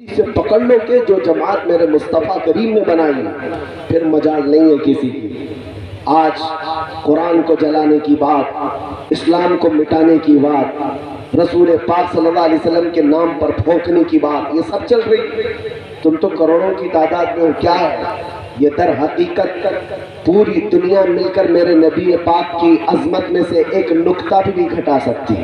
سے پکڑ لو کہ جو جماعت میرے مصطفیٰ کریم نے بنائی پھر مجال نہیں ہے کسی کی۔ آج قرآن کو جلانے کی بات، اسلام کو مٹانے کی بات، رسول پاک صلی اللہ علیہ وسلم کے نام پر پھونکنے کی بات، یہ سب چل رہی۔ تم تو کروڑوں کی تعداد میں ہو، کیا ہے یہ؟ در حقیقت پوری دنیا مل کر میرے نبی پاک کی عظمت میں سے ایک نقطہ بھی نہیں گھٹا سکتی۔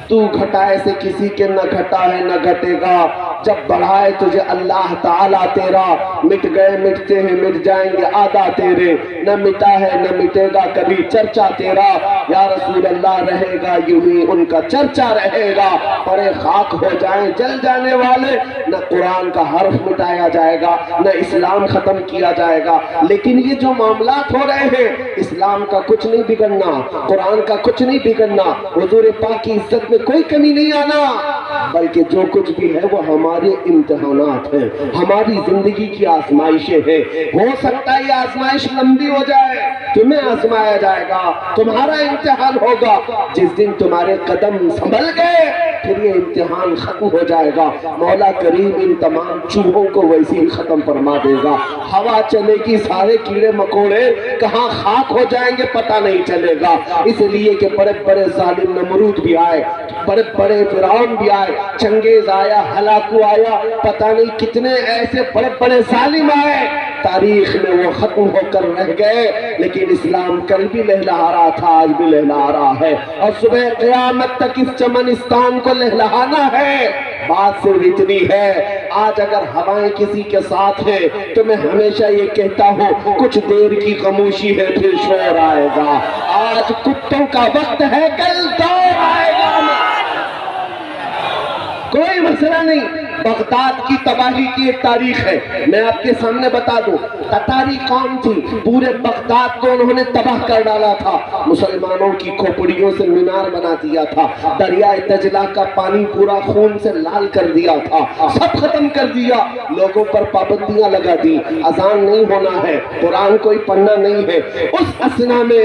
تو گھٹائے سے کسی کے نہ گھٹا ہے نہ گھٹے گا، جب بڑھائے تجھے اللہ تعالیٰ تیرا۔ مٹ گئے مٹتے ہیں مٹ جائیں گے آدھا تیرے، نہ مٹا ہے نہ مٹے گا کبھی چرچا تیرا۔ یا رسول اللہ رہے گا یوں ہی ان کا چرچا رہے گا، پڑے خاک ہو جائیں جل جانے والے، نہ قرآن کا حرف مٹایا جائے گا نہ اسلام ختم کیا جائے گا۔ لیکن یہ جو معاملات ہو رہے ہیں، اسلام کا کچھ نہیں بگڑنا، قرآن کا کچھ نہیں بگڑنا، حضور پاک کی عزت میں کوئی کمی نہیں آنا، بلکہ جو کچھ بھی ہے وہ ہمارے امتحانات ہیں، ہماری زندگی کی آزمائشیں ہیں۔ ہو سکتا ہے یہ آزمائش لمبی ہو جائے، تمہیں آزمایا جائے گا، تمہارا امتحان ہوگا۔ جس دن تمہارے قدم سنبھل گئے پھر یہ امتحان ختم ہو جائے گا۔ مولا کریم ان تمام چوہوں کو ویسے ہی ختم فرما دے گا۔ ہوا چلے گی، سارے کیڑے مکوڑے کہاں خاک ہو جائیں گے پتہ نہیں چلے گا۔ اس لیے کہ بڑے بڑے ظالم نمرود بھی آئے، بڑے بڑے فرعون بھی آئے، چنگیز آیا، ہلاکو آیا، پتہ نہیں کتنے ایسے بڑے بڑے ظالم آئے، تاریخ میں وہ ختم ہو کر رہ گئے۔ لیکن اسلام کل بھی لہلہا رہا تھا، آج بھی لہلہا رہا ہے، اور صبح قیامت تک اس چمنستان کو لہلہانا ہے۔ بات صرف اتنی ہے، آج اگر ہوائیں کسی کے ساتھ ہیں تو میں ہمیشہ یہ کہتا ہوں کچھ دیر کی خاموشی ہے پھر شور آئے گا۔ آج کتوں کا وقت ہے، کل دور آئے گا۔ کوئی مسئلہ نہیں۔ بغداد کی تباہی کی ایک تاریخ ہے، میں آپ کے سامنے بتا دوں۔ تتاری قوم تھی، پورے بغداد کو انہوں نے تباہ کر ڈالا تھا، مسلمانوں کی کھوپڑیوں سے مینار بنا دیا تھا، دریائے دجلہ کا پانی پورا خون سے لال کر دیا تھا، سب ختم کر دیا، لوگوں پر پابندیاں لگا دی، اذان نہیں ہونا ہے، قرآن کوئی پڑھنا نہیں ہے۔ اس اثنا میں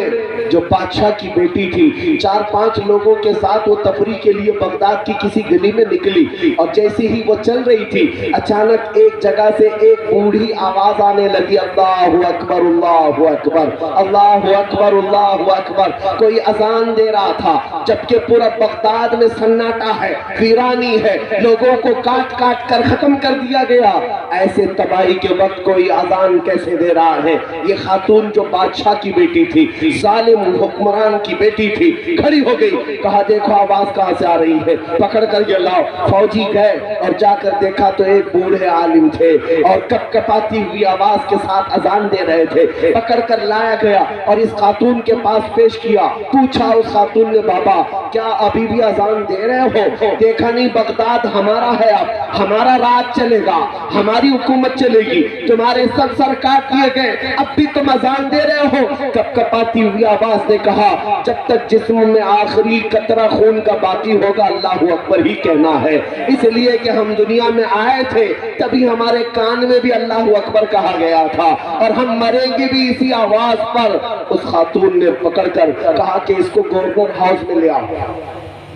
جو بادشاہ کی بیٹی تھی، 4-5 لوگوں کے ساتھ وہ تفریح کے لیے بغداد کی کسی گلی میں نکلی، اور جیسے ہی وہ چل رہی تھی اچانک ایک جگہ سے ایک بوڑھی آواز آنے لگی، اللہ اکبر اللہ اکبر اللہ اکبر اللہ اکبر۔ کوئی اذان دے رہا تھا، جبکہ پورا بغداد میں سناٹا ہے، ویرانی ہے، لوگوں کو کاٹ کاٹ کر ختم کر دیا گیا۔ ایسے تباہی کے وقت کوئی اذان کیسے دے رہا ہے؟ یہ خاتون جو بادشاہ کی بیٹی تھی، ظالم حکمران کی بیٹی تھی، کھڑی ہو گئی، کہا دیکھو آواز کہاں سے آ رہی ہے، پکڑ کر یہ لاؤ۔ فوجی گئے اور جا کر دیکھا تو ایک بوڑھے عالم تھے اور کپ کپاتی ہوئی آواز کے ساتھ اذان دے رہے تھے۔ پکڑ کر لایا گیا اور اس خاتون کے پاس پیش کیا، پوچھا اس خاتون نے، بابا کیا ابھی بھی اذان دے رہے ہو؟ دیکھا نہیں بغداد ہمارا ہے، اب ہمارا راج چلے گا، ہماری حکومت چلے گی، تمہارے سب سر کاٹ دیے گئے، اب بھی تم اذان دے رہے ہو؟ کپ کپاتی ہوئی آواز نے کہا، جب تک جسم میں آخری قطرہ خون کا باقی ہوگا اللہ اکبر ہی کہنا ہے۔ اس لیے کہ ہم دنیا میں آئے تھے تبھی ہمارے کان میں بھی اللہ اکبر کہا گیا تھا، اور ہم مریں گے بھی اسی آواز پر۔ اس خاتون نے پکڑ کر کہا کہ اس کو گورنر ہاؤس میں لے آؤ۔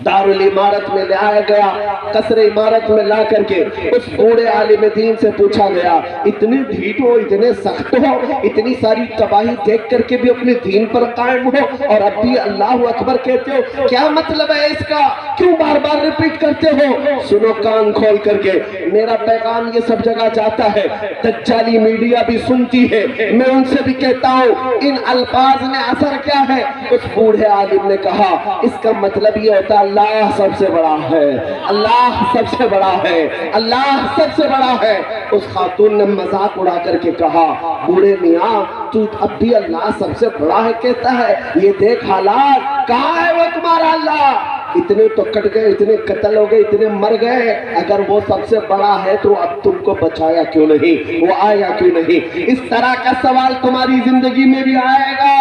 دارالعمارت میں لے آیا گیا، قصر عمارت میں لا کر کے اس بوڑھے عالم دین سے پوچھا گیا، اتنے ڈھیٹ ہو، اتنے سخت ہو، اتنی ساری تباہی دیکھ کر کے بھی اپنے دین پر قائم ہو اور اب بھی اللہ اکبر کہتے ہو، کیا مطلب ہے اس کا؟ کیوں بار بار ریپیٹ کرتے ہو؟ سنو کان کھول کر کے، میرا پیغام یہ سب جگہ جاتا ہے، دجالی میڈیا بھی سنتی ہے، میں ان سے بھی کہتا ہوں ان الفاظ میں اثر کیا ہے؟ اس بوڑھے عالم نے کہا اس کا مطلب یہ ہوتا ہے اللہ سب سے بڑا ہے، اللہ سب سے بڑا ہے، اللہ سب سے بڑا ہے۔ اس خاتون نے مذاق اڑا کر کے کہا، بوڑھے میاں تو اب بھی اللہ سب سے بڑا ہے کہتا ہے؟ یہ دیکھ حالات، کہاں ہے وہ تمہارا اللہ؟ اتنے تو کٹ گئے، اتنے قتل ہو گئے، اتنے مر گئے، اگر وہ سب سے بڑا ہے تو اب تم کو بچایا کیوں نہیں؟ وہ آیا کیوں نہیں؟ اس طرح کا سوال تمہاری زندگی میں بھی آئے گا۔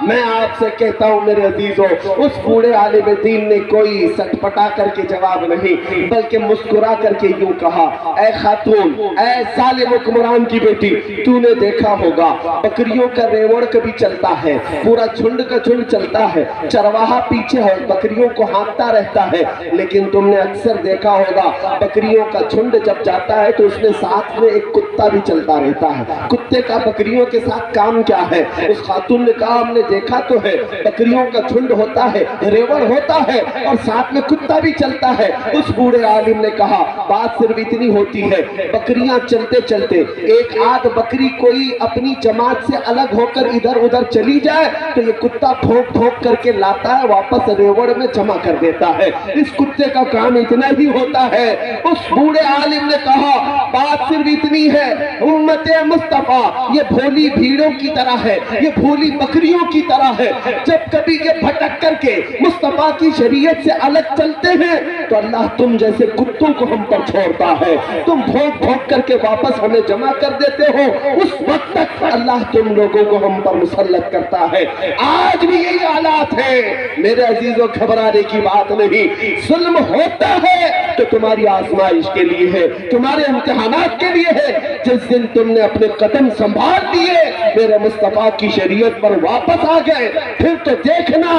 میں آپ سے کہتا ہوں میرے عزیزوں، اس بوڑھے عالم دین نے کوئی سٹپٹا کر کے جواب نہیں بلکہ مسکرا کر کے یوں کہا، اے خاتون، اے ظالم حکمران کی بیٹی، تو نے دیکھا ہوگا بکریوں کا ریوڑ کبھی چلتا ہے، پورا جھنڈ کا جھنڈ چلتا ہے، چرواہا پیچھے ہے بکریوں کو ہانکتا رہتا ہے، لیکن تم نے اکثر دیکھا ہوگا بکریوں کا جھنڈ جب جاتا ہے تو اس میں ساتھ میں ایک کتا بھی چلتا رہتا ہے۔ کتے کا بکریوں کے ساتھ کام کیا ہے؟ اس خاتون نے کہا ہم نے دیکھا تو ہے، بکریوں کا جھنڈ ہوتا ہے، ریوڑ ہوتا ہے اور ساتھ میں کتا بھی چلتا ہے۔ اس بوڑھے عالم نے کہا بات صرف اتنی ہوتی ہے، بکریاں چلتے چلتے ایک آدھ بکری کوئی اپنی جماعت سے الگ ہو کر ادھر ادھر چلی جائے تو یہ کتا بھونک بھونک کر کے لاتا ہے، واپس ریوڑ میں جمع کر دیتا ہے۔ اس کتے کا کام اتنا ہی ہوتا ہے۔ اس بوڑھے عالم نے کہا بات صرف اتنی ہے، امت مصطفیٰ یہ بھولی بھیڑوں کی طرح ہے، یہ بھولی بکریوں کی طرح ہے، جب کبھی یہ بھٹک کر کے مصطفیٰ کی شریعت سے الگ چلتے ہیں تو اللہ تم جیسے کتوں کو ہم پر چھوڑتا ہے، تم بھونک بھونک کر کے واپس ہمیں جمع کر دیتے ہو، اس وقت تک اللہ تم لوگوں کو ہم پر مسلط کرتا ہے۔ آج بھی یہی حالات ہے میرے عزیزوں، گھبرانے کی بات نہیں۔ ظلم ہوتا ہے تو تمہاری آزمائش کے لیے ہے، تمہارے امتحانات کے لیے ہے۔ جس دن تم نے اپنے قدم سنبھال لیے، میرے مصطفیٰ کی شریعت پر واپس آ گئے، پھر تو دیکھنا،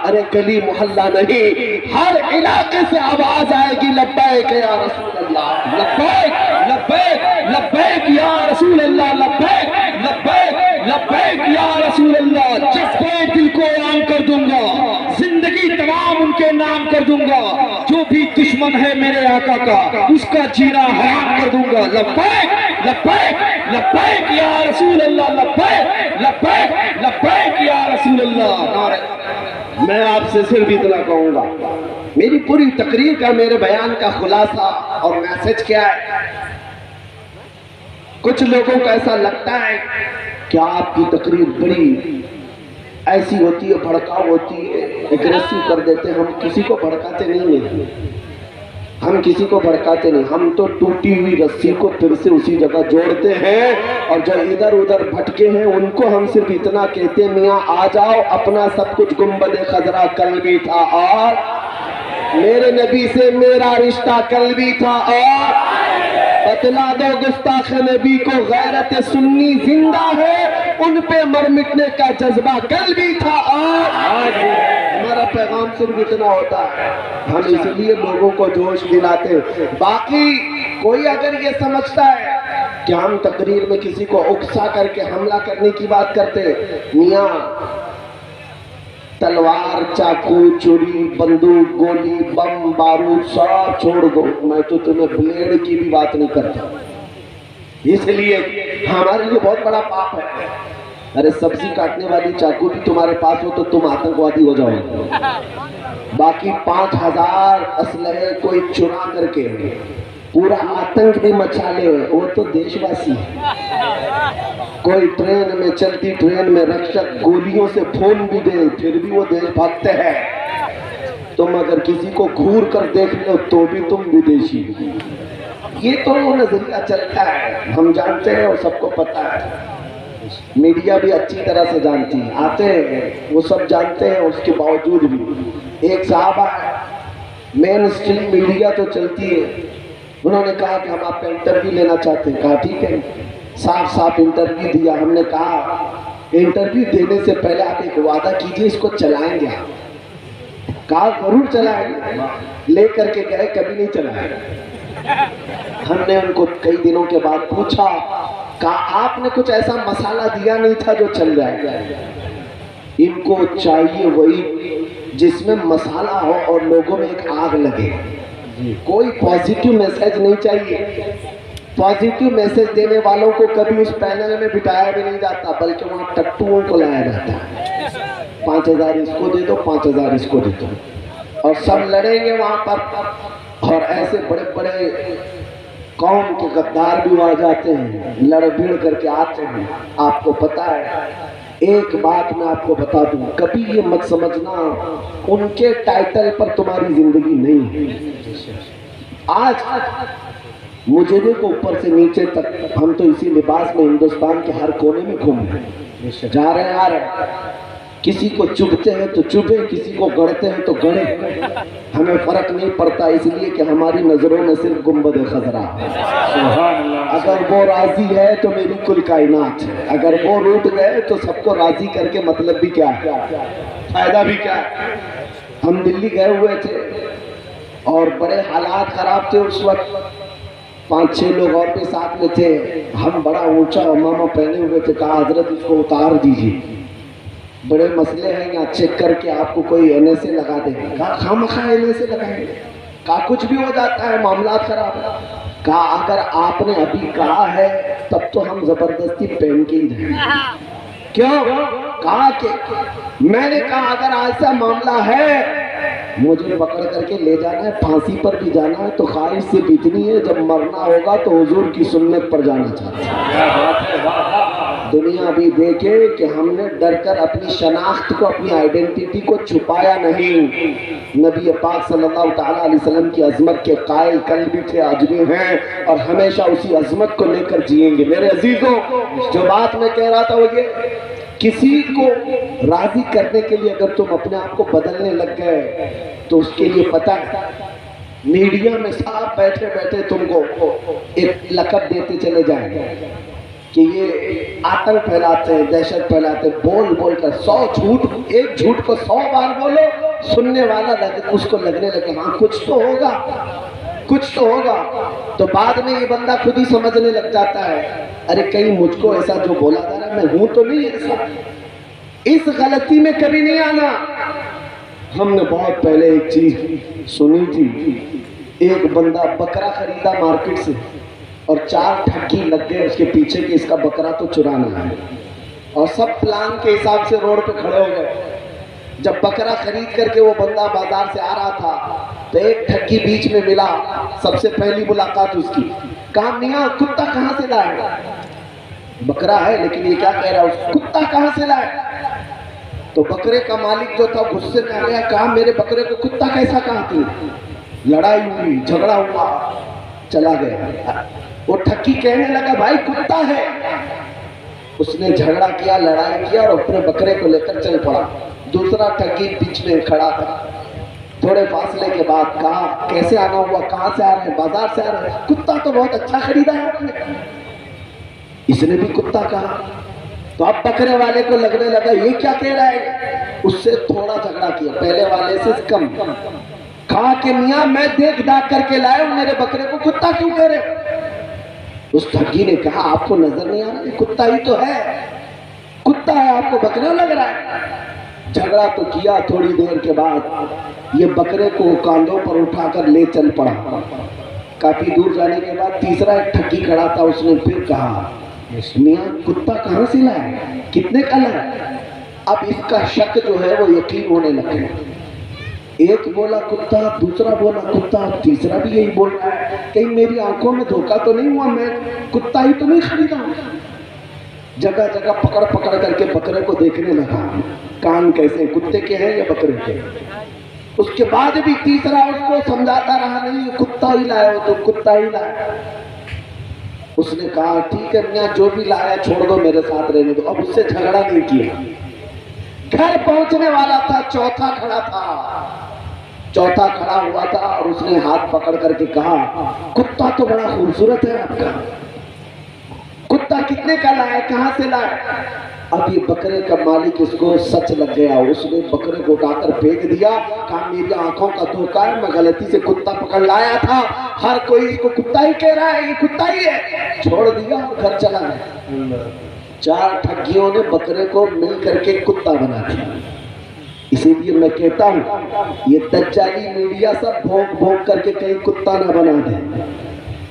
ارے گلی محلہ نہیں، ہر علاقے سے آواز آئے گی لبیک یا رسول اللہ، لبیک لبیک لبیک یا رسول اللہ، لبیک لبیک لبیک یا رسول اللہ۔ جذبے دل کو عام کر دوں گا، زندگی تمام ان کے نام کر دوں گا، جو بھی دشمن ہے میرے آقا کا اس کا جینا حرام کر دوں گا۔ لبیک لبیک لبیک یا رسول اللہ، لبیک لبیک لبیک یا رسول اللہ۔ میں آپ سے صرف اتنا کہوں گا، میری پوری تقریر کا، میرے بیان کا خلاصہ اور میسج کیا ہے؟ کچھ لوگوں کو ایسا لگتا ہے کہ آپ کی تقریر بڑی ایسی ہوتی ہے، بھڑکاؤ ہوتی ہے، اگریسو کر دیتے ہیں۔ ہم کسی کو بھڑکاتے نہیں ہیں، ہم کسی کو بھڑکاتے نہیں، ہم تو ٹوٹی ہوئی رسی کو پھر سے اسی جگہ جوڑتے ہیں، اور جو ادھر ادھر بھٹکے ہیں ان کو ہم صرف اتنا کہتے ہیں میاں آ جاؤ، اپنا سب کچھ گنبد خضرا کل بھی تھا اور میرے نبی سے میرا رشتہ کل بھی تھا، اور بتلا دو گستاخ نبی کو غیرت سنی زندہ ہے، ان پہ مر مٹنے کا جذبہ کل بھی تھا اور آج بھی۔ ہمارا پیغام صرف اتنا ہوتا ہے، ہم اس لیے لوگوں کو جوش دلاتے ہیں۔ باقی کوئی اگر یہ سمجھتا ہے کہ ہم تقریر میں کسی کو اکسا کر کے حملہ کرنے کی بات کرتے، میاں تلوار، چاقو، چھری، بندوق، گولی، بم، بارود سب چھوڑ دو، میں تو تمہیں بلیڈ کی بھی بات نہیں کرتا، اس لیے ہمارے لیے بہت بڑا پاپ ہے۔ ارے سبزی کاٹنے والی چاقو بھی تمہارے پاس ہو تو تم آتنکوادی ہو جاؤ، باقی 5000 اسلحے کوئی چرا کر کے پورا آتنک بھی مچا لے، وہ تو دیش واسی ہے۔ کوئی ٹرین میں، چلتی ٹرین میں رکشک گولیوں سے پھون بھی دے پھر بھی وہ دیش بھاگتے ہیں۔ تم اگر کسی کو گھور کر دیکھ لو تو بھی تم ودیشی۔ یہ تو نظریہ چلتا ہے، ہم جانتے ہیں اور سب کو پتا ہے، میڈیا بھی اچھی طرح سے جانتی ہے، آتے ہیں وہ سب جانتے ہیں، اس کے باوجود بھی ایک صحابہ ہے، مین اسٹریم میڈیا تو چلتی ہے، انہوں نے کہا کہ ہم آپ کا انٹرویو لینا چاہتے ہیں، کہا ٹھیک ہے، صاف صاف انٹرویو دیا۔ ہم نے کہا انٹرویو دینے سے پہلے آپ ایک وعدہ کیجئے اس کو چلائیں گے؟ کہا ضرور چلائیں گے۔ لے کر کے گئے، کبھی نہیں چلائے۔ ہم نے ان کو کئی دنوں کے بعد پوچھا، کہا آپ نے کچھ ایسا مسالہ دیا نہیں تھا جو چل جائے؟ ان کو چاہیے وہی جس میں مسالہ ہو اور لوگوں میں ایک آگ لگے، کوئی پازیٹیو میسج نہیں چاہیے۔ پازیٹیو میسج دینے والوں کو کبھی اس پینل میں بٹھایا بھی نہیں جاتا، بلکہ وہاں ٹٹوؤں کو لایا جاتا ہے، 5000 اس کو دے دو، 5000 اس کو دے دو، اور سب لڑیں گے وہاں پر۔ اور ایسے بڑے بڑے قوم کے غدار بھی وہاں جاتے ہیں، لڑ بھیڑ کر کے آتے ہیں۔ آپ کو پتا ہے، ایک بات میں آپ کو بتا دوں، کبھی یہ مت سمجھنا ان کے ٹائٹل پر تمہاری زندگی نہیں ہے۔ آج مجھے کو اوپر سے نیچے تک ہم تو اسی لباس میں ہندوستان کے ہر کونے میں گھوم رہے ہیں، جا رہے ہیں آ رہے ہیں، کسی کو چبھتے ہیں تو چبھے، کسی کو گڑتے ہیں تو گڑے، ہمیں فرق نہیں پڑتا، اس لیے کہ ہماری نظروں میں صرف گنبد خضرا ہے۔ اگر وہ راضی ہے تو میری کل کائنات ہے، اگر وہ روٹ گئے تو سب کو راضی کر کے مطلب بھی کیا ہے، فائدہ بھی کیا ہے۔ ہم دلی گئے ہوئے تھے اور بڑے حالات خراب تھے اس وقت، 5-6 لوگ اور بھی ساتھ میں تھے، ہم بڑا اونچا امامہ پہنے ہوئے تھے، کہا حضرت اس کو اتار دیجیے، بڑے مسئلے ہیں یہاں، چیک کر کے آپ کو کوئی اینے سے لگا دیں گے۔ کہا خامخواہ اینے سے لگائیں گے، کہا کچھ بھی ہو جاتا ہے، معاملات خراب ہے۔ کہا اگر آپ نے ابھی کہا ہے تب تو ہم زبردستی پہن کے ہی رہیں گے۔ کیوں؟ کہا کہ میں نے کہا اگر ایسا معاملہ ہے مجھے پکڑ کر کے لے جانا ہے، پھانسی پر بھی جانا ہے تو خواہش سے اتنی ہے، جب مرنا ہوگا تو حضور کی سنت پر جانا چاہتا ہے۔ دنیا بھی دیکھے کہ ہم نے ڈر کر اپنی شناخت کو، اپنی آئیڈینٹیٹی کو چھپایا نہیں۔ نبی پاک صلی اللہ تعالیٰ علیہ وسلم کی عظمت کے قائل کل بھی تھے، آج بھی ہیں، اور ہمیشہ اسی عظمت کو لے کر جئیں گے۔ میرے عزیزوں، جو بات میں کہہ رہا تھا وہ یہ، کسی کو راضی کرنے کے لیے اگر تم اپنے آپ کو بدلنے لگ گئے تو اس کے لیے پتہ ہے میڈیا میں صاحب بیٹھے بیٹھے تم کو ایک لقب دیتے چلے جائیں کہ یہ آتنک پھیلاتے ہیں، دہشت پھیلاتے ہیں، بول بول کر 100 جھوٹ، ایک جھوٹ کو 100 بار بولو، سننے والا اس کو لگنے لگے ہاں کچھ تو ہوگا، کچھ تو ہوگا، تو بعد میں یہ بندہ خود ہی سمجھنے لگ جاتا ہے ارے کہیں مجھ کو ایسا جو بولا جا رہا ہے میں ہوں تو نہیں ایسا۔ اس غلطی میں کبھی نہیں آنا۔ ہم نے بہت پہلے ایک چیز سنی تھی، ایک بندہ بکرا خریدا مارکیٹ سے اور 4 ٹھگی لگ گئے اس کے پیچھے کہ اس کا بکرا تو چرانا ہے، اور سب پلان کے حساب سے روڈ پہ کھڑے ہو گئے۔ جب بکرا خرید کر کے وہ بندہ بازار سے آ رہا تھا تو ایک ٹھگی بیچ میں ملا، سب سے پہلی ملاقات اس کی، کہا میاں کتا کہاں سے لائے؟ بکرا ہے لیکن یہ کیا کہہ رہا ہے، کتا کہاں سے لائے؟ تو بکرے کا مالک جو تھا غصے میں آ گیا، کہا میرے بکرے کو کتا کیسا کہا تھی؟ لڑائی ہوئی، جھگڑا ہوا، چلا گیا۔ وہ ٹھگی کہنے لگا بھائی کتا ہے۔ اس نے جھگڑا کیا، لڑائی کیا اور اپنے بکرے کو لے کر چل پڑا۔ دوسرا ٹھگی بیچ میں کھڑا تھا، تھوڑے فاصلے کے بعد کہا کیسے آنا ہوا، کہاں سے آ رہے ہیں؟ بازار سے آ رہے ہیں۔ کتا تو بہت اچھا خریدا ہے آپ نے۔ اس نے بھی کتا کہا، تو اب بکرے والے کو لگنے لگا یہ کیا کہہ رہا ہے، اس سے تھوڑا جھگڑا کیا، پہلے والے سے کم، کہا کہ میاں میں دیکھ داکھ کر کے لائے ہوں، میرے بکرے کو کتا کیوں کہہ رہے؟ اس ٹھگی نے کہا آپ کو نظر نہیں آ رہا یہ کتا ہی تو ہے، کتا ہے آپ کو بکرا لگ رہا ہے۔ جھگڑا تو کیا، تھوڑی دیر کے بعد یہ بکرے کو کاندھوں پر اٹھا کر لے چل پڑا۔ کافی دور جانے کے بعد تیسرا ایک ٹھگی کھڑا تھا، اس نے پھر کہا میاں کتا کہاں سے لائے، کتنے کا لائے؟ اب اس کا شک جو ہے وہ یقین ہونے لگا، ایک بولا کتا، دوسرا بولا کتا، تیسرا بھی یہی بول رہا ہے، کہیں میری آنکھوں میں دھوکہ تو نہیں ہوا، میں کتا ہی تو نہیں خریدا۔ جگہ جگہ پکڑ پکڑ کر کے بکرے کو دیکھنے لگا، کان کیسے کتے کے ہیں یا بکرے کے؟ اس کے بعد بھی تیسرا اس کو سمجھاتا رہا نہیں کتا ہی لائے ہو تو کتا ہی لائے۔ اس نے کہا ٹھیک ہے میاں جو بھی لایا چھوڑ دو میرے ساتھ رہنے دو، اب اس سے جھگڑا نہیں کیا۔ گھر پہنچنے والا تھا، چوتھا کھڑا تھا، چوتھا کھڑا ہوا تھا اور اس نے ہاتھ پکڑ کر کے کہا کتا تو بڑا خوبصورت ہے آپ کا، کتا کتنے کا لائے، کہاں سے لائے؟ اب یہ بکرے کا مالک اس کو سچ لگ گیا، اس نے بکرے کو اٹھا کر پھینک دیا، کہا میری آنکھوں کا دھوکہ ہے، میں غلطی سے کتا پکڑ لایا تھا، ہر کوئی اس کو کتا ہی کہہ رہا ہے، یہ کتا ہی ہے، چھوڑ دیا اور گھر چلا گیا۔ 4 ٹھگیوں نے بکرے کو مل کر کے کتا بنا دیا۔ اسی لیے میں کہتا ہوں یہ دجالی میڈیا سب بھونک بھونک کر کے کہیں کتا نہ بنا دیں۔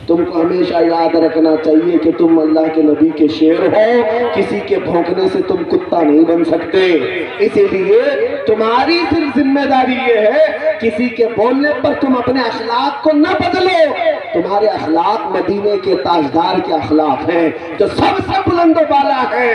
تم کو ہمیشہ یاد رکھنا چاہیے کہ تم اللہ کے نبی کے شیر ہو، کسی کے بھونکنے سے تم کتا نہیں بن سکتے۔ اسی لیے تمہاری صرف ذمہ داری یہ ہے کسی کے بولنے پر تم اپنے اخلاق کو نہ بدلو۔ تمہارے اخلاق مدینے کے تاجدار کے اخلاق ہیں جو سب سے بلند و بالا ہیں۔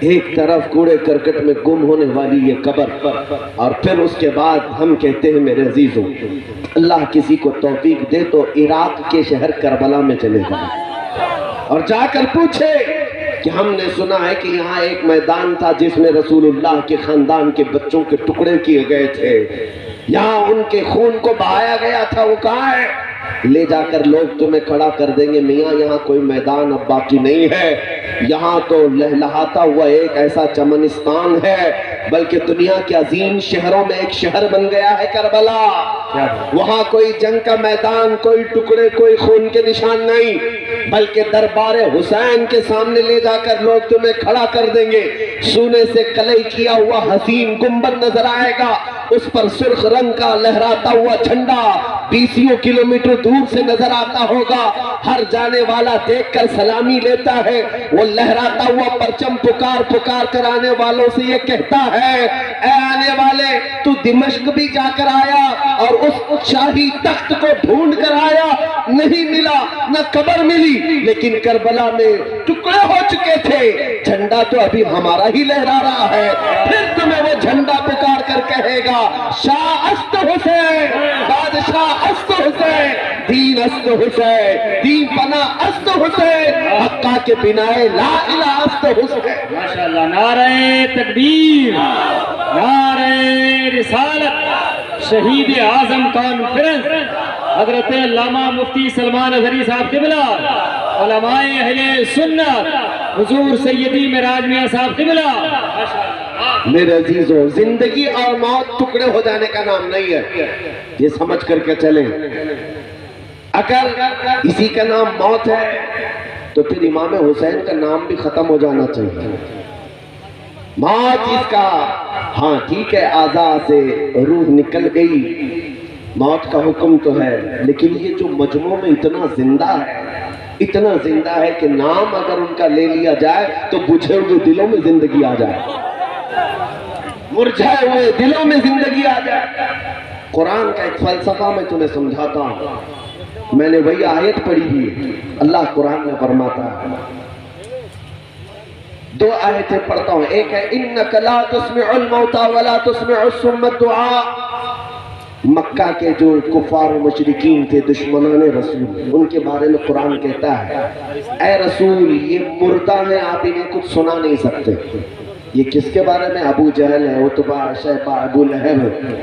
ایک طرف کوڑے کرکٹ میں گم ہونے والی یہ قبر، اور پھر اس کے بعد ہم کہتے ہیں میرے عزیزوں، اللہ کسی کو توفیق دے تو عراق کے شہر کربلا میں چلے جائیں اور جا کر پوچھے کہ ہم نے سنا ہے کہ یہاں ایک میدان تھا جس میں رسول اللہ کے خاندان کے بچوں کے ٹکڑے کیے گئے تھے، یہاں ان کے خون کو بہایا گیا تھا، وہ کہاں ہے؟ لے جا کر لوگ تمہیں کھڑا کر دیں گے، میاں یہاں کوئی میدان اب باقی نہیں ہے، یہاں تو لہلہاتا ہوا ایک ایسا چمنستان ہے، بلکہ دنیا کے عظیم شہروں میں ایک شہر بن گیا ہے کربلا، وہاں کوئی جنگ کا میدان، کوئی ٹکڑے، کوئی خون کے نشان نہیں، بلکہ دربار حسین کے سامنے لے جا کر لوگ تمہیں کھڑا کر دیں گے، سونے سے کلئی کیا ہوا حسین گنبد نظر آئے گا، اس پر سرخ رنگ کا لہراتا ہوا جھنڈا 20 کلومیٹر دور سے نظر آتا ہوگا، ہر جانے والا دیکھ کر سلامی لیتا ہے، وہ لہراتا ہوا پرچم پکار پکار کر آنے والوں سے یہ کہتا ہے، اے آنے والے، تو دمشق بھی جا کر آیا اور اس شاہی تخت کو ڈھونڈ کر آیا، نہیں ملا، نہ قبر ملی، لیکن کربلا میں ٹکڑے ہو چکے تھے، جھنڈا تو ابھی ہمارا ہی لہرا رہا ہے، پھر تمہیں وہ جھنڈا پکار کر کہے گا، شاہ است حسین، بادشاہ است حسین، دین است حسین، دین پناہ است حسین، حقہ کے بنائے لا الہ است حسین۔ ماشاءاللہ، نعرہ تکبیر، نعرہ رسالت، شہید اعظم کانفرنس، حضرت علامہ مفتی سلمان اظہری صاحب قبلہ، علماء اہل سنت، حضور سیدی معراج میاں صاحب قبلہ۔ میرے عزیزوں، زندگی اور موت ٹکڑے ہو جانے کا نام نہیں ہے، یہ سمجھ کر کے چلیں، اگر اسی کا نام موت ہے تو پھر امام حسین کا نام بھی ختم ہو جانا چاہیے۔ موت اس کا، ہاں ٹھیک ہے، اعضاء سے روح نکل گئی، موت کا حکم تو ہے، لیکن یہ جو مجموع میں اتنا زندہ ہے، اتنا زندہ ہے کہ نام اگر ان کا لے لیا جائے تو بجھے ہوئے دلوں میں زندگی آ جائے، مرجھائے ہوئے دلوں میں زندگی آ جائے۔ قرآن کا ایک فلسفہ میں تمہیں سمجھاتا ہوں، میں نے وہی آیت پڑھی ہوئی، اللہ قرآن میں فرماتا ہے، دو آیتیں پڑھتا ہوں، ایک ہے اِنَّكَ لَا تُسْمِعُ الْمَوْتَى وَلَا تُسْمِعُ الصُّمَّ الدُّعَاءَ، مکہ کے جو کفار و مشرکین تھے، دشمنان رسول، ان کے بارے میں قرآن کہتا ہے، اے رسول یہ مردہ ہیں، آپ انہیں کچھ سنا نہیں سکتے۔ یہ کس کے بارے میں؟ ابو جہل ہے، عتبہ، شیبہ، ابو لہب ہے،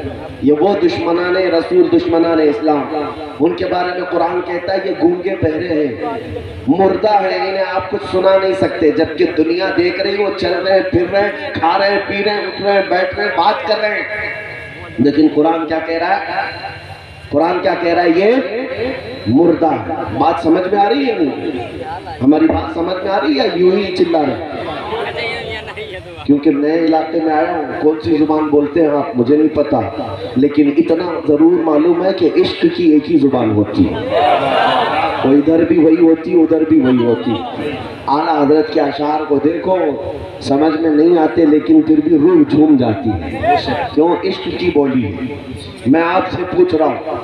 یہ وہ دشمنان رسول، دشمنان اسلام، ان کے بارے میں قرآن کہتا ہے یہ گونگے بہرے ہیں، مردہ ہیں، انہیں آپ کچھ سنا نہیں سکتے، جبکہ دنیا دیکھ رہی، وہ چل رہے ہیں، پھر رہے ہیں، کھا رہے ہیں، پی رہے ہیں، اٹھ رہے ہیں، بیٹھ رہے ہیں، بات کر رہے ہیں، لیکن قرآن کیا کہہ رہا ہے؟ قرآن کیا کہہ رہا ہے؟ یہ مردہ ہے۔ بات سمجھ میں آ رہی ہے نہیں؟ ہماری بات سمجھ میں آ رہی ہے یا یوں ہی چلا رہے؟ کیونکہ نئے علاقے میں آیا ہوں، کون سی زبان بولتے ہیں آپ مجھے نہیں پتا، لیکن اتنا ضرور معلوم ہے کہ عشق کی ایک ہی زبان ہوتی ہے، وہ ادھر بھی وہی ہوتی، ادھر بھی وہی ہوتی۔ اعلیٰ حضرت کے اشعار کو دیکھو، سمجھ میں نہیں آتے لیکن پھر بھی روح جھوم جاتی ہے، کیوں؟ عشق کی بولی ہے۔ میں آپ سے پوچھ رہا ہوں،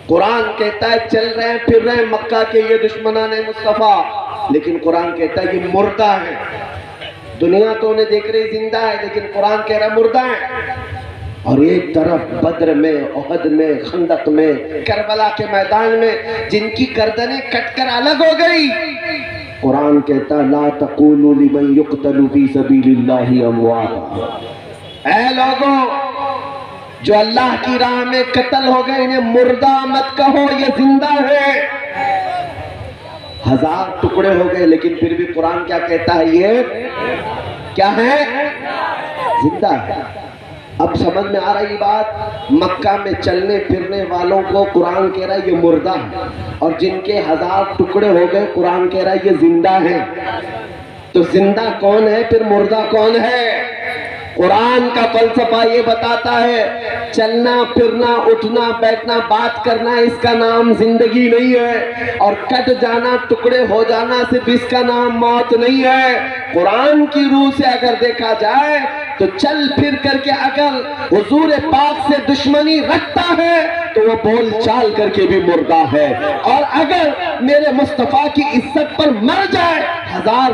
قرآن کہتا ہے چل رہے ہیں، پھر رہے ہیں مکہ کے یہ دشمنان مصطفیٰ، لیکن قرآن کہتا ہے یہ مردہ ہے۔ دنیا تو انہیں دیکھ رہی زندہ ہے، لیکن قرآن کہہ رہا مردہ ہے۔ اور ایک طرف بدر میں، احد میں، خندق میں، کربلا کے میدان میں جن کی گردنیں کٹ کر الگ ہو گئی، قرآن کہتا لا تقولوا لمن يقتل في سبيل الله اموات، اے لوگوں جو اللہ کی راہ میں قتل ہو گئے انہیں مردہ مت کہو، یہ زندہ ہے۔ 1000 ٹکڑے ہو گئے لیکن پھر بھی قرآن کیا کہتا ہے؟ یہ کیا ہے؟ زندہ ہے۔ اب سمجھ میں آ رہی بات؟ مکہ میں چلنے پھرنے والوں کو قرآن کہہ رہا ہے یہ مردہ ہے، اور جن کے 1000 ٹکڑے ہو گئے قرآن کہہ رہا ہے یہ زندہ ہے۔ تو زندہ کون ہے پھر مردہ کون ہے؟ قرآن کا فلسفہ یہ بتاتا ہے چلنا پھرنا اٹھنا بیٹھنا بات کرنا اس کا نام زندگی نہیں ہے، اور کٹ جانا ٹکڑے ہو جانا صرف اس کا نام موت نہیں ہے۔ قرآن کی روح سے اگر دیکھا جائے تو چل پھر کر کے اگر حضور پاک سے دشمنی رکھتا ہے تو وہ بول چال کر کے بھی مردہ ہے، اور اگر میرے مصطفیٰ کی عزت پر مر جائے 1000